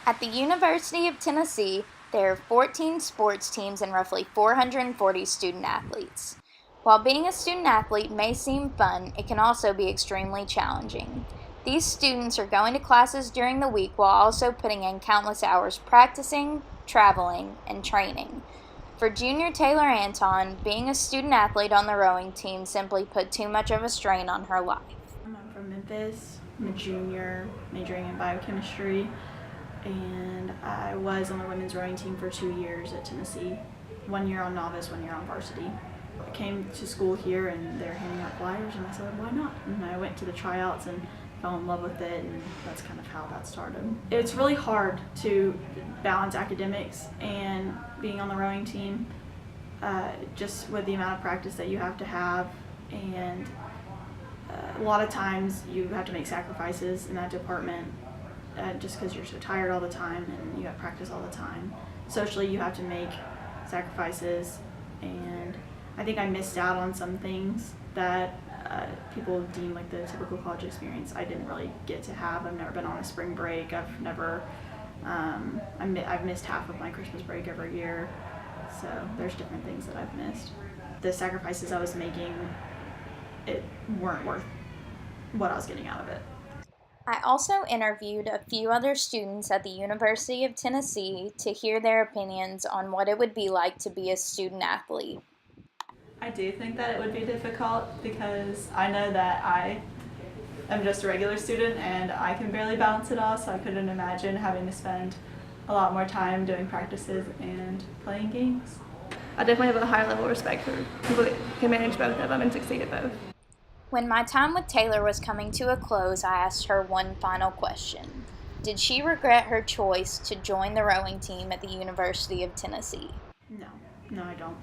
At the University of Tennessee, there are 14 sports teams and roughly 440 student athletes. While being a student athlete may seem fun, it can also be extremely challenging. These students are going to classes during the week while also putting in countless hours practicing, traveling, and training. For junior Taylor Anton, being a student athlete on the rowing team simply put too much of a strain on her life. I'm from Memphis. I'm a junior majoring in biochemistry, and I was on the women's rowing team for 2 years at Tennessee. 1 year on novice, 1 year on varsity. I came to school here and they're handing out flyers, and I said, why not? And I went to the tryouts and fell in love with it, and that's kind of how that started. It's really hard to balance academics and being on the rowing team, just with the amount of practice that you have to have, and a lot of times you have to make sacrifices in that department just because you're so tired all the time and you have practice all the time. Socially, you have to make sacrifices, and I think I missed out on some things that people deem like the typical college experience. I didn't really get to have. I've never been on a spring break. I've never, I've missed half of my Christmas break every year. So there's different things that I've missed. The sacrifices I was making, it weren't worth what I was getting out of it. I also interviewed a few other students at the University of Tennessee to hear their opinions on what it would be like to be a student athlete. I do think that it would be difficult because I know that I am just a regular student and I can barely balance it all, so I couldn't imagine having to spend a lot more time doing practices and playing games. I definitely have a higher level of respect for people that can manage both of them and succeed at both. When my time with Taylor was coming to a close, I asked her one final question. Did she regret her choice to join the rowing team at the University of Tennessee? No, I don't.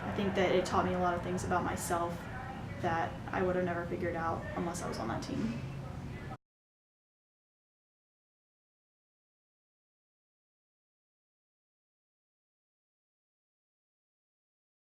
I think that it taught me a lot of things about myself that I would have never figured out unless I was on that team.